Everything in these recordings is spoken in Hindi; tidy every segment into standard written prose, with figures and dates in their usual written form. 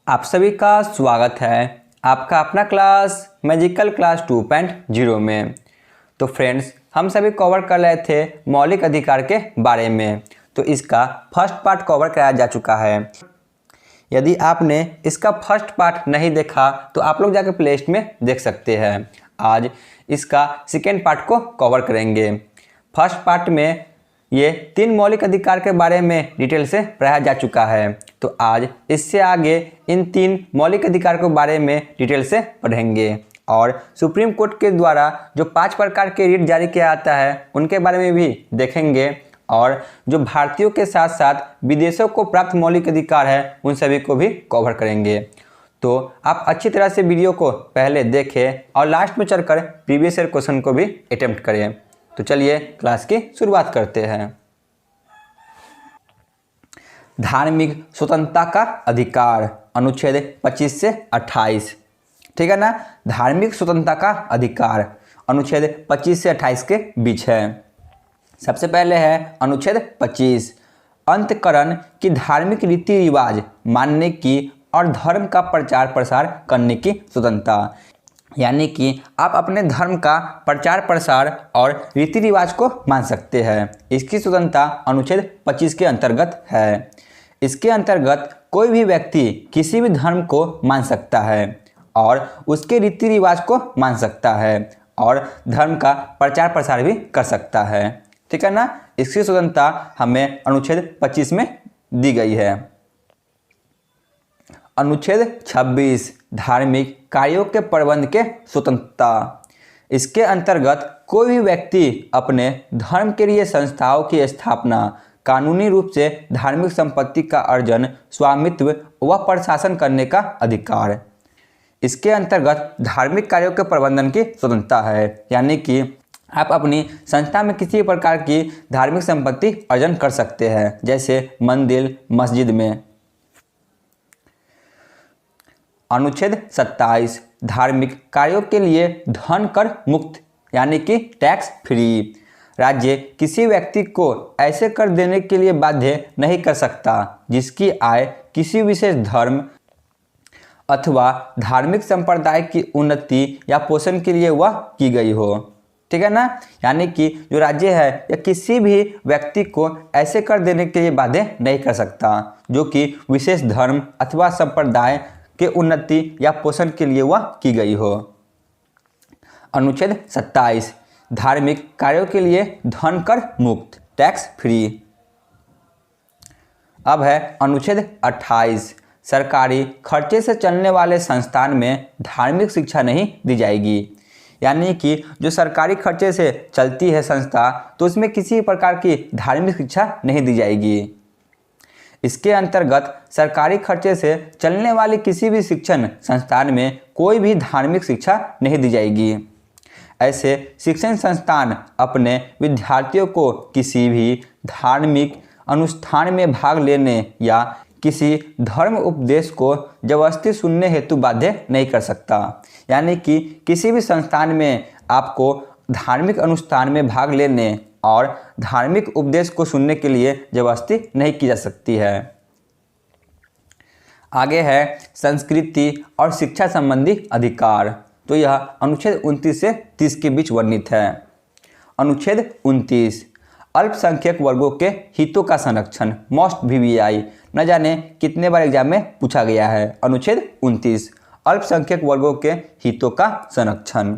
आप सभी का स्वागत है आपका अपना क्लास मैजिकल क्लास 2.0 में। तो फ्रेंड्स, हम सभी कवर कर रहे थे मौलिक अधिकार के बारे में। तो इसका फर्स्ट पार्ट कवर कराया जा चुका है। यदि आपने इसका फर्स्ट पार्ट नहीं देखा तो आप लोग जाकर प्ले लिस्ट में देख सकते हैं। आज इसका सेकेंड पार्ट को कवर करेंगे। फर्स्ट पार्ट में ये 3 मौलिक अधिकार के बारे में डिटेल से पढ़ाया जा चुका है। तो आज इससे आगे इन 3 मौलिक अधिकार के बारे में डिटेल से पढ़ेंगे और सुप्रीम कोर्ट के द्वारा जो 5 प्रकार के रिट जारी किया जाता है उनके बारे में भी देखेंगे और जो भारतीयों के साथ साथ विदेशों को प्राप्त मौलिक अधिकार है उन सभी को भी कवर करेंगे। तो आप अच्छी तरह से वीडियो को पहले देखें और लास्ट में चलकर प्रीवियस ईयर क्वेश्चन को भी अटेम्प्ट करें। तो चलिए क्लास की शुरुआत करते हैं। धार्मिक स्वतंत्रता का अधिकार, अनुच्छेद 25 से 28। ठीक है ना। धार्मिक स्वतंत्रता का अधिकार अनुच्छेद 25 से 28 के बीच है। सबसे पहले है अनुच्छेद 25, अंतःकरण की धार्मिक रीति रिवाज मानने की और धर्म का प्रचार प्रसार करने की स्वतंत्रता। यानी कि आप अपने धर्म का प्रचार प्रसार और रीति रिवाज को मान सकते हैं। इसकी स्वतंत्रता अनुच्छेद 25 के अंतर्गत है। इसके अंतर्गत कोई भी व्यक्ति किसी भी धर्म को मान सकता है और उसके रीति रिवाज को मान सकता है और धर्म का प्रचार प्रसार भी कर सकता है। ठीक है ना। इसकी स्वतंत्रता हमें अनुच्छेद 25 में दी गई है। अनुच्छेद 26, धार्मिक कार्यों के प्रबंध के स्वतंत्रता। इसके अंतर्गत कोई भी व्यक्ति अपने धर्म के लिए संस्थाओं की स्थापना, कानूनी रूप से धार्मिक संपत्ति का अर्जन, स्वामित्व व प्रशासन करने का अधिकार। इसके अंतर्गत धार्मिक कार्यों के प्रबंधन की स्वतंत्रता है। यानी कि आप अपनी संस्था में किसी प्रकार की धार्मिक संपत्ति अर्जन कर सकते हैं, जैसे मंदिर मस्जिद में। अनुच्छेद 27, धार्मिक कार्यों के लिए धन कर मुक्त यानी कि टैक्स फ्री। राज्य किसी व्यक्ति को ऐसे कर देने के लिए बाध्य नहीं कर सकता जिसकी आय किसी विशेष धर्म अथवा धार्मिक संप्रदाय की उन्नति या पोषण के लिए वह की गई हो। ठीक है ना। यानी कि जो राज्य है या किसी भी व्यक्ति को ऐसे कर देने के लिए बाध्य नहीं कर सकता जो कि विशेष धर्म अथवा संप्रदाय के उन्नति या पोषण के लिए वह की गई हो। अनुच्छेद 27, धार्मिक कार्यों के लिए धन कर मुक्त टैक्स फ्री। अब है अनुच्छेद 28, सरकारी खर्चे से चलने वाले संस्थान में धार्मिक शिक्षा नहीं दी जाएगी। यानी कि जो सरकारी खर्चे से चलती है संस्था तो उसमें किसी प्रकार की धार्मिक शिक्षा नहीं दी जाएगी। इसके अंतर्गत सरकारी खर्चे से चलने वाली किसी भी शिक्षण संस्थान में कोई भी धार्मिक शिक्षा नहीं दी जाएगी। ऐसे शिक्षण संस्थान अपने विद्यार्थियों को किसी भी धार्मिक अनुष्ठान में भाग लेने या किसी धर्म उपदेश को जबरदस्ती सुनने हेतु बाध्य नहीं कर सकता। यानी कि किसी भी संस्थान में आपको धार्मिक अनुष्ठान में भाग लेने और धार्मिक उपदेश को सुनने के लिए जबरदस्ती नहीं की जा सकती है। आगे है संस्कृति और शिक्षा संबंधी अधिकार। तो यह अनुच्छेद 29 से 30 के बीच वर्णित है। अनुच्छेद 29, अल्पसंख्यक वर्गों के हितों का संरक्षण, मोस्ट VVI। न जाने कितने बार एग्जाम में पूछा गया है। अनुच्छेद 29, अल्पसंख्यक वर्गों के हितों का संरक्षण।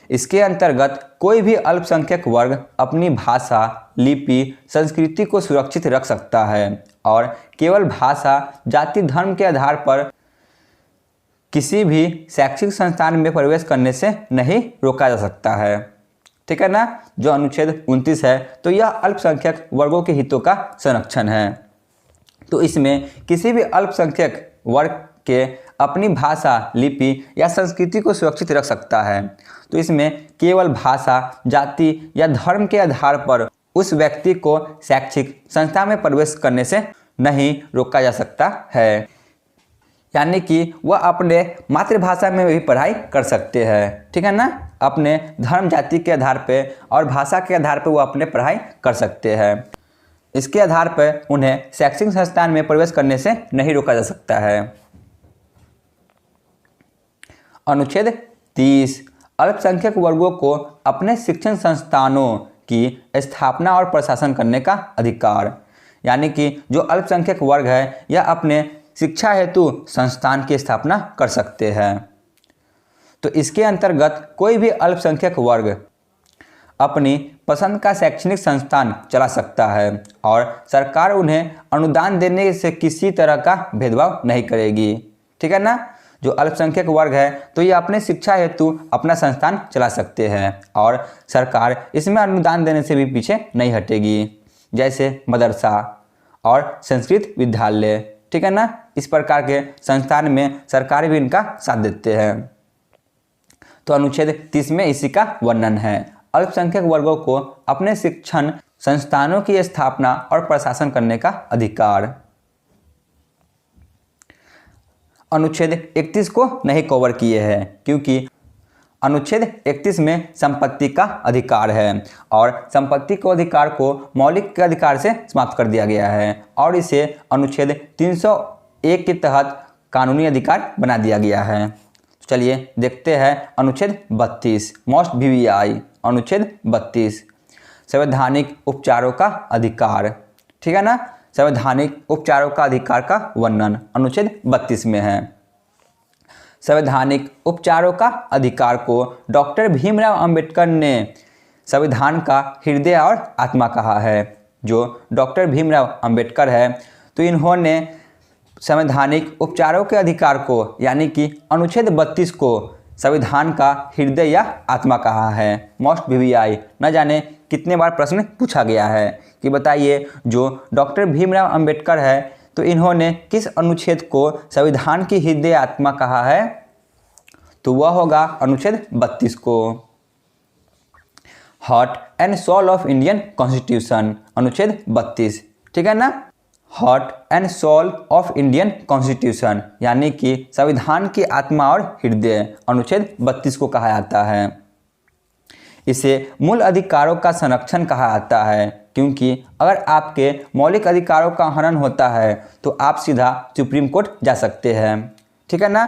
इसके अंतर्गत कोई भी अल्पसंख्यक वर्ग अपनी भाषा, लिपि, संस्कृति को सुरक्षित रख सकता है और केवल भाषा, जाति, धर्म के आधार पर किसी भी शैक्षिक संस्थान में प्रवेश करने से नहीं रोका जा सकता है। ठीक है ना। जो अनुच्छेद 29 है तो यह अल्पसंख्यक वर्गों के हितों का संरक्षण है। तो इसमें किसी भी अल्पसंख्यक वर्ग के अपनी भाषा, लिपि या संस्कृति को सुरक्षित रख सकता है। तो इसमें केवल भाषा, जाति या धर्म के आधार पर उस व्यक्ति को शैक्षिक संस्था में प्रवेश करने से नहीं रोका जा सकता है। यानी कि वह अपने मातृभाषा में भी पढ़ाई कर सकते हैं। ठीक है ना। अपने धर्म, जाति के आधार पे और भाषा के आधार पे वो अपने पढ़ाई कर सकते हैं। इसके आधार पर उन्हें शैक्षणिक संस्थान में प्रवेश करने से नहीं रोका जा सकता है। अनुच्छेद 30 अल्पसंख्यक वर्गों को अपने शिक्षण संस्थानों की स्थापना और प्रशासन करने का अधिकार। यानी कि जो अल्पसंख्यक वर्ग है यह अपने शिक्षा हेतु संस्थान की स्थापना कर सकते हैं। तो इसके अंतर्गत कोई भी अल्पसंख्यक वर्ग अपनी पसंद का शैक्षणिक संस्थान चला सकता है और सरकार उन्हें अनुदान देने से किसी तरह का भेदभाव नहीं करेगी। ठीक है ना। जो अल्पसंख्यक वर्ग है तो ये अपने शिक्षा हेतु अपना संस्थान चला सकते हैं और सरकार इसमें अनुदान देने से भी पीछे नहीं हटेगी, जैसे मदरसा और संस्कृत विद्यालय। ठीक है ना। इस प्रकार के संस्थान में सरकार भी इनका साथ देते हैं। तो अनुच्छेद 30 में इसी का वर्णन है, अल्पसंख्यक वर्गों को अपने शिक्षण संस्थानों की स्थापना और प्रशासन करने का अधिकार। अनुच्छेद 31 को नहीं कवर किए हैं क्योंकि अनुच्छेद 31 में संपत्ति का अधिकार है और संपत्ति के अधिकार को मौलिक अधिकार से समाप्त कर दिया गया है और इसे अनुच्छेद 301 के तहत कानूनी अधिकार बना दिया गया है। तो चलिए देखते हैं अनुच्छेद 32 मोस्ट VVI। अनुच्छेद 32 संवैधानिक उपचारों का अधिकार। ठीक है ना। संवैधानिक उपचारों का अधिकार का वर्णन अनुच्छेद 32 में है। संवैधानिक उपचारों का अधिकार को डॉक्टर भीमराव अंबेडकर ने संविधान का हृदय और आत्मा कहा है। जो डॉक्टर भीमराव अंबेडकर है तो इन्होंने संवैधानिक उपचारों के अधिकार को यानी कि अनुच्छेद 32 को संविधान का हृदय या आत्मा कहा है। मोस्ट VVI न जाने कितने बार प्रश्न पूछा गया है कि बताइए जो डॉक्टर भीमराव अंबेडकर है तो इन्होंने किस अनुच्छेद को संविधान की हृदय आत्मा कहा है, तो वह होगा अनुच्छेद 32 को। Heart and soul of Indian constitution अनुच्छेद 32। ठीक है ना। Heart and soul of Indian constitution यानी कि संविधान की आत्मा और हृदय अनुच्छेद 32 को कहा जाता है। इसे मूल अधिकारों का संरक्षण कहा जाता है क्योंकि अगर आपके मौलिक अधिकारों का हनन होता है तो आप सीधा सुप्रीम कोर्ट जा सकते हैं। ठीक है ना।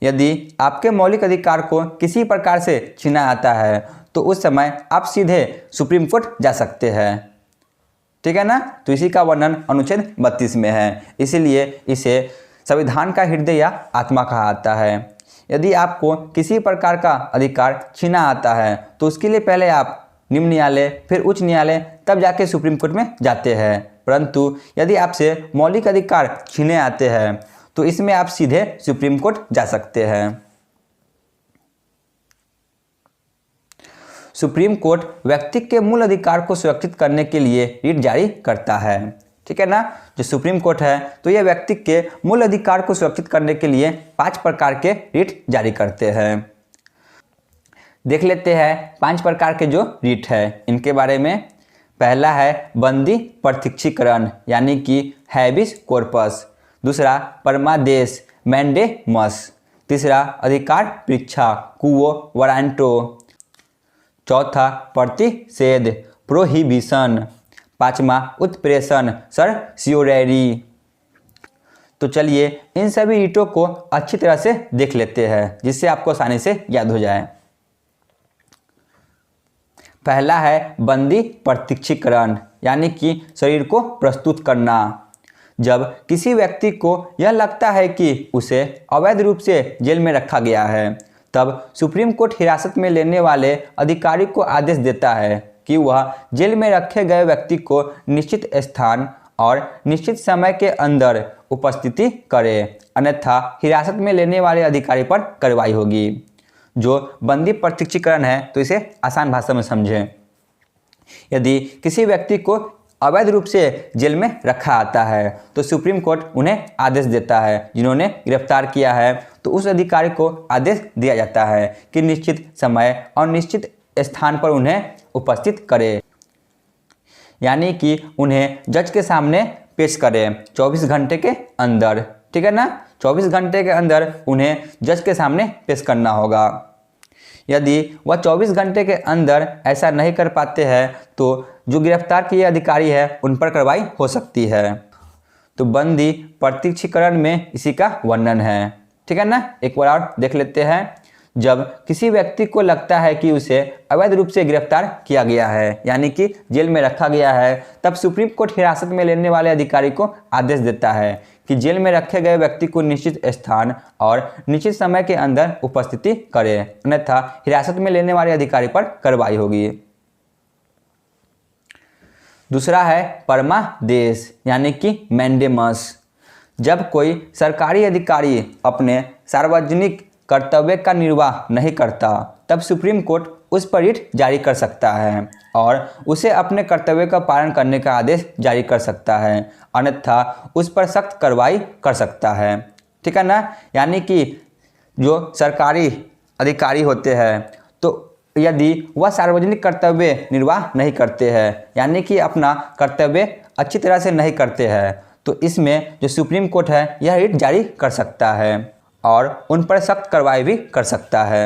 यदि आपके मौलिक अधिकार को किसी प्रकार से छीना जाता है तो उस समय आप सीधे सुप्रीम कोर्ट जा सकते हैं। ठीक है ना। तो इसी का वर्णन अनुच्छेद 32 में है, इसीलिए इसे संविधान का हृदय या आत्मा कहा जाता है। यदि आपको किसी प्रकार का अधिकार छीना आता है तो उसके लिए पहले आप निम्न न्यायालय फिर उच्च न्यायालय तब जाके सुप्रीम कोर्ट में जाते हैं, परंतु यदि आपसे मौलिक अधिकार छीने आते हैं तो इसमें आप सीधे सुप्रीम कोर्ट जा सकते हैं। सुप्रीम कोर्ट व्यक्ति के मूल अधिकार को सुरक्षित करने के लिए रिट जारी करता है। ठीक है ना। जो सुप्रीम कोर्ट है तो यह व्यक्ति के मूल अधिकार को सुरक्षित करने के लिए 5 प्रकार के रिट जारी करते हैं। देख लेते हैं 5 प्रकार के जो रिट है इनके बारे में। पहला है बंदी प्रत्यक्षीकरण यानी कि हैबिस कॉर्पस। दूसरा परमादेश मैंडेमस। तीसरा अधिकार परीक्षा क्वो वारंटो। चौथा प्रतिषेध प्रोहिबिशन। पांचवा उत्प्रेषण सर्सियोरेरी। तो चलिए इन सभी रिटों को अच्छी तरह से देख लेते हैं जिससे आपको आसानी से याद हो जाए। पहला है बंदी प्रत्यक्षीकरण यानी कि शरीर को प्रस्तुत करना। जब किसी व्यक्ति को यह लगता है कि उसे अवैध रूप से जेल में रखा गया है तब सुप्रीम कोर्ट हिरासत में लेने वाले अधिकारी को आदेश देता है कि वह जेल में रखे गए व्यक्ति को निश्चित स्थान और निश्चित समय के अंदर उपस्थिति करे, अन्यथा हिरासत में लेने वाले अधिकारी पर कार्रवाई होगी। जो बंदी प्रत्यक्षीकरण है तो इसे आसान भाषा में समझें। यदि किसी व्यक्ति को अवैध रूप से जेल में रखा आता है तो सुप्रीम कोर्ट उन्हें आदेश देता है, जिन्होंने गिरफ्तार किया है तो उस अधिकारी को आदेश दिया जाता है कि निश्चित समय और निश्चित स्थान पर उन्हें उपस्थित करे, यानी कि उन्हें जज के सामने पेश करें 24 घंटे के अंदर। ठीक है ना। 24 घंटे के अंदर उन्हें जज के सामने पेश करना होगा। यदि वह 24 घंटे के अंदर ऐसा नहीं कर पाते हैं तो जो गिरफ्तार किए अधिकारी है उन पर कार्रवाई हो सकती है। तो बंदी प्रत्यक्षीकरण में इसी का वर्णन है। ठीक है ना, एक बार और देख लेते हैं। जब किसी व्यक्ति को लगता है कि उसे अवैध रूप से गिरफ्तार किया गया है, यानी कि जेल में रखा गया है, तब सुप्रीम कोर्ट हिरासत में लेने वाले अधिकारी को आदेश देता है कि जेल में रखे गए व्यक्ति को निश्चित स्थान और निश्चित समय के अंदर उपस्थिति करे, अन्यथा हिरासत में लेने वाले अधिकारी पर कार्रवाई होगी। दूसरा है परमादेश यानी कि मैंडेमस। जब कोई सरकारी अधिकारी अपने सार्वजनिक कर्तव्य का निर्वाह नहीं करता तब सुप्रीम कोर्ट उस पर रिट जारी कर सकता है और उसे अपने कर्तव्य का पालन करने का आदेश जारी कर सकता है, अन्यथा उस पर सख्त कार्रवाई कर सकता है। ठीक है ना, यानी कि जो सरकारी अधिकारी होते हैं तो यदि वह सार्वजनिक कर्तव्य निर्वाह नहीं करते हैं, यानी कि अपना कर्तव्य अच्छी तरह से नहीं करते हैं, तो इसमें जो सुप्रीम कोर्ट है यह रिट जारी कर सकता है और उन पर सख्त कार्रवाई भी कर सकता है।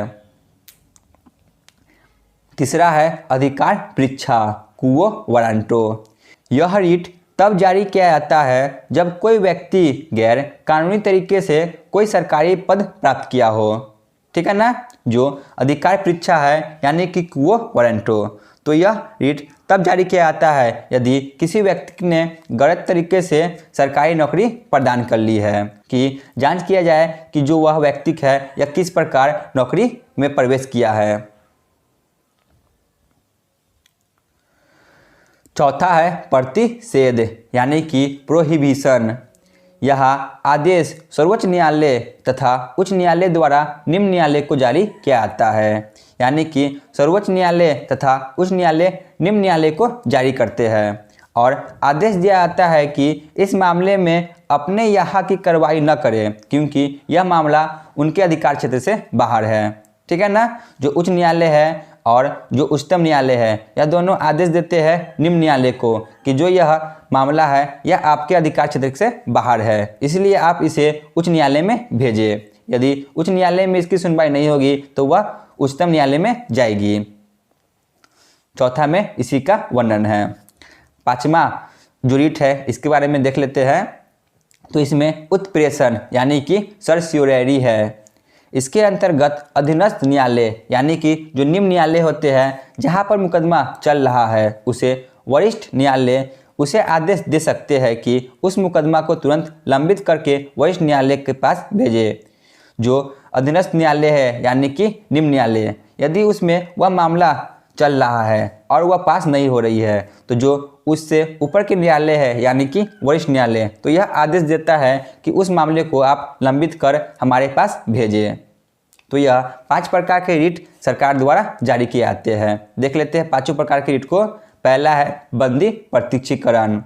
तीसरा है अधिकार परीक्षा क्वो वारंटो। यह रिट तब जारी किया जाता है जब कोई व्यक्ति गैर कानूनी तरीके से कोई सरकारी पद प्राप्त किया हो। ठीक है ना, जो अधिकार परीक्षा है यानी कि क्वो वारंटो, तो यह रिट तब जारी किया जाता है यदि किसी व्यक्ति ने गलत तरीके से सरकारी नौकरी प्रदान कर ली है, कि जांच किया जाए कि जो वह व्यक्ति है या किस प्रकार नौकरी में प्रवेश किया है। चौथा है प्रतिषेध यानी कि प्रोहिबिशन। यह आदेश सर्वोच्च न्यायालय तथा उच्च न्यायालय द्वारा निम्न न्यायालय को जारी किया जाता है, यानी कि सर्वोच्च न्यायालय तथा उच्च न्यायालय निम्न न्यायालय को जारी करते हैं और आदेश दिया जाता है कि इस मामले में अपने यहाँ की कार्रवाई न करें क्योंकि यह मामला उनके अधिकार क्षेत्र से बाहर है। ठीक है ना, जो उच्च न्यायालय है और जो उच्चतम न्यायालय है यह दोनों आदेश देते हैं निम्न न्यायालय को कि जो यह मामला है यह आपके अधिकार क्षेत्र से बाहर है, इसलिए आप इसे उच्च न्यायालय में भेजिए। यदि उच्च न्यायालय में इसकी सुनवाई नहीं होगी तो वह उच्चतम न्यायालय में जाएगी। चौथा में इसी का वर्णन है। पांचवा जो रिट है इसके बारे में देख लेते हैं। तो इसमें उत्प्रेषण यानी कि सर्स्योरेरी है। इसके अंतर्गत अधीनस्थ न्यायालय यानी कि जो निम्न न्यायालय होते हैं जहां पर मुकदमा चल रहा है उसे वरिष्ठ न्यायालय उसे आदेश दे सकते हैं कि उस मुकदमा को तुरंत लंबित करके वरिष्ठ न्यायालय के पास भेजे। जो अधीनस्थ न्यायालय है यानी कि निम्न न्यायालय, यदि उसमें वह मामला चल रहा है और वह पास नहीं हो रही है तो जो उससे ऊपर के न्यायालय है यानी कि वरिष्ठ न्यायालय, तो यह आदेश देता है कि उस मामले को आप लंबित कर हमारे पास भेजें। तो यह 5 प्रकार के रिट सरकार द्वारा जारी किए जाते हैं। देख लेते हैं 5 प्रकार के रिट को। पहला है बंदी प्रत्यक्षीकरण,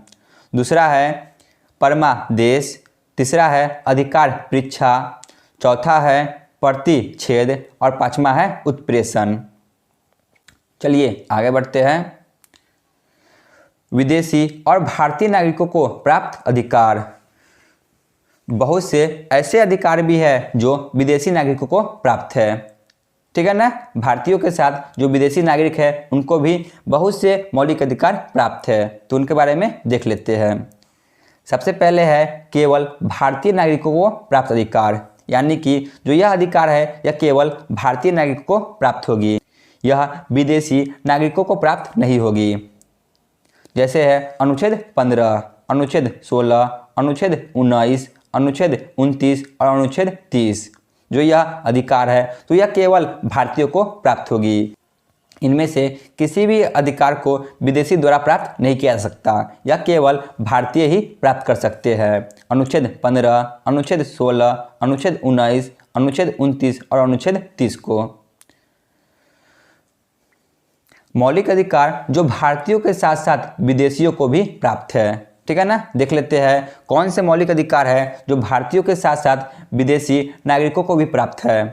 दूसरा है परमादेश, तीसरा है अधिकार परीक्षा, चौथा है प्रतिषेध और 5वां है उत्प्रेषण। चलिए आगे बढ़ते हैं। विदेशी और भारतीय नागरिकों को प्राप्त अधिकार। बहुत से ऐसे अधिकार भी है जो विदेशी नागरिकों को प्राप्त है। ठीक है ना, भारतीयों के साथ जो विदेशी नागरिक है उनको भी बहुत से मौलिक अधिकार प्राप्त है, तो उनके बारे में देख लेते हैं। सबसे पहले है केवल भारतीय नागरिकों को प्राप्त अधिकार, यानी कि जो यह अधिकार है यह केवल भारतीय नागरिकों को प्राप्त होगी, यह विदेशी नागरिकों को प्राप्त नहीं होगी। जैसे है अनुच्छेद 15, अनुच्छेद 16, अनुच्छेद 19, अनुच्छेद 29 और अनुच्छेद 30। जो यह अधिकार है तो यह केवल भारतीयों को प्राप्त होगी। इनमें से किसी भी अधिकार को विदेशी द्वारा प्राप्त नहीं किया जा सकता, यह केवल भारतीय ही प्राप्त कर सकते हैं। अनुच्छेद 15, अनुच्छेद 16, अनुच्छेद 19, अनुच्छेद 29 और अनुच्छेद 30 को। मौलिक अधिकार जो भारतीयों के साथ साथ विदेशियों को भी प्राप्त है। ठीक है ना, देख लेते हैं कौन से मौलिक अधिकार है जो भारतीयों के साथ साथ विदेशी नागरिकों को भी प्राप्त है।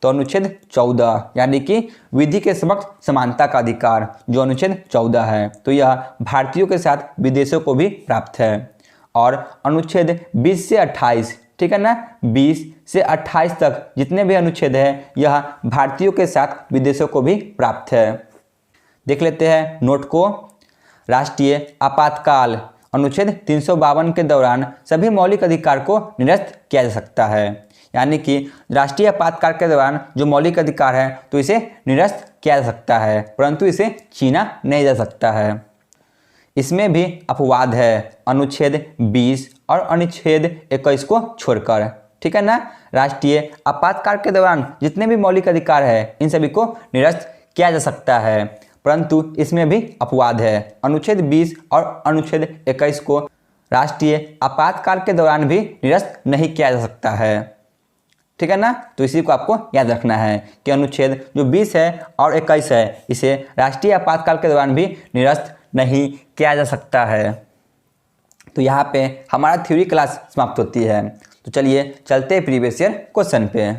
तो अनुच्छेद 14 यानी कि विधि के समक्ष समानता का अधिकार, जो अनुच्छेद 14 है, तो यह भारतीयों के साथ विदेशों को भी प्राप्त है। और अनुच्छेद 20 से 28 ठीक है ना। 20 से 28 तक जितने भी अनुच्छेद हैं यह भारतीयों के साथ विदेशों को भी प्राप्त है। देख लेते हैं नोट को। राष्ट्रीय आपातकाल अनुच्छेद 352 के दौरान सभी मौलिक अधिकार को निरस्त किया जा सकता है। यानी कि राष्ट्रीय आपातकाल के दौरान जो मौलिक अधिकार है तो इसे निरस्त किया जा सकता है, परंतु इसे छीना नहीं जा सकता है। इसमें भी अपवाद है, अनुच्छेद 20 और अनुच्छेद 21 को छोड़कर, ठीक है ना। राष्ट्रीय आपातकाल के दौरान जितने भी मौलिक अधिकार है इन सभी को निरस्त किया जा सकता है, परंतु इसमें भी अपवाद है। अनुच्छेद 20 और अनुच्छेद 21 को राष्ट्रीय आपातकाल के दौरान भी निरस्त नहीं किया जा सकता है, ठीक है ना। तो इसी को आपको याद रखना है कि अनुच्छेद जो 20 है और 21 है इसे राष्ट्रीय आपातकाल के दौरान भी निरस्त नहीं किया जा सकता है। तो यहाँ पे हमारा थ्योरी क्लास समाप्त होती है। तो चलिए चलते हैं प्रीवियस ईयर क्वेश्चन पे।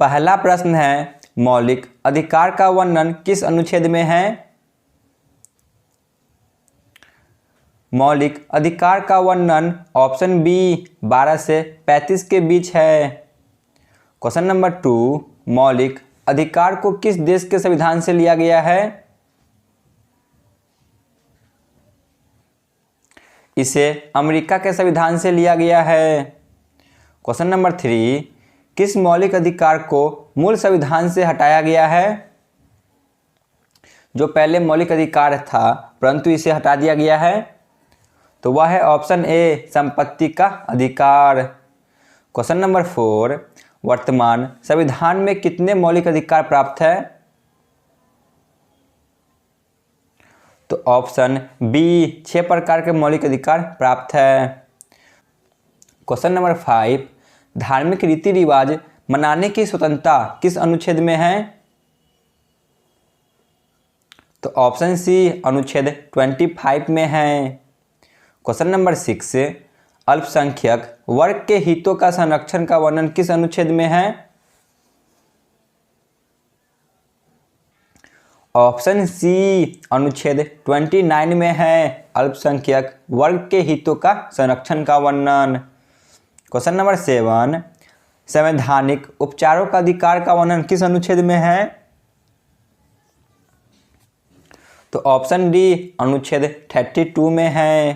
पहला प्रश्न है, मौलिक अधिकार का वर्णन किस अनुच्छेद में है? मौलिक अधिकार का वर्णन ऑप्शन बी 12 से 35 के बीच है। क्वेश्चन नंबर 2, मौलिक अधिकार को किस देश के संविधान से लिया गया है? इसे अमेरिका के संविधान से लिया गया है। क्वेश्चन नंबर 3, किस मौलिक अधिकार को मूल संविधान से हटाया गया है? जो पहले मौलिक अधिकार था परंतु इसे हटा दिया गया है, तो वह है ऑप्शन ए संपत्ति का अधिकार। क्वेश्चन नंबर 4, वर्तमान संविधान में कितने मौलिक अधिकार प्राप्त है? तो ऑप्शन बी 6 प्रकार के मौलिक अधिकार प्राप्त है। क्वेश्चन नंबर 5, धार्मिक रीति रिवाज मनाने की स्वतंत्रता किस अनुच्छेद में है? तो ऑप्शन सी अनुच्छेद 25 में है। क्वेश्चन नंबर 6, अल्पसंख्यक वर्ग के हितों का संरक्षण का वर्णन किस अनुच्छेद में है? ऑप्शन सी अनुच्छेद 29 में है, अल्पसंख्यक वर्ग के हितों का संरक्षण का वर्णन। क्वेश्चन नंबर 7, संवैधानिक उपचारों का अधिकार का वर्णन किस अनुच्छेद में है? तो ऑप्शन डी अनुच्छेद 32 में है।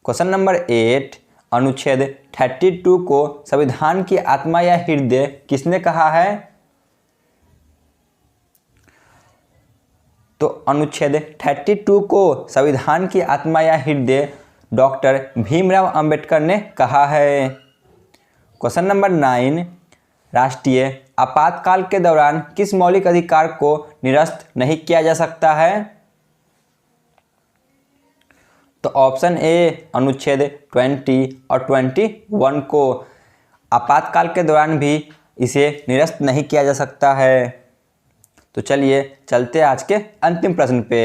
क्वेश्चन नंबर 8, अनुच्छेद 32 को संविधान की आत्मा या हृदय किसने कहा है? तो अनुच्छेद 32 को संविधान की आत्मा या हृदय डॉक्टर भीमराव अंबेडकर ने कहा है। क्वेश्चन नंबर 9, राष्ट्रीय आपातकाल के दौरान किस मौलिक अधिकार को निरस्त नहीं किया जा सकता है? तो ऑप्शन ए अनुच्छेद 20 और 21 को आपातकाल के दौरान भी इसे निरस्त नहीं किया जा सकता है। तो चलिए चलते आज के अंतिम प्रश्न पे।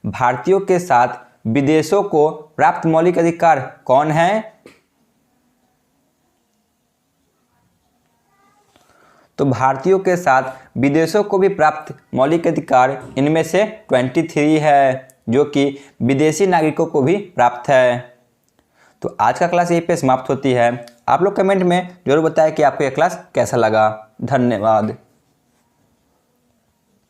भारतीयों के साथ विदेशों को प्राप्त मौलिक अधिकार कौन है? तो भारतीयों के साथ विदेशों को भी प्राप्त मौलिक अधिकार इनमें से 23 है, जो कि विदेशी नागरिकों को भी प्राप्त है। तो आज का क्लास यहीं पे समाप्त होती है। आप लोग कमेंट में जरूर बताएं कि आपको यह क्लास कैसा लगा। धन्यवाद।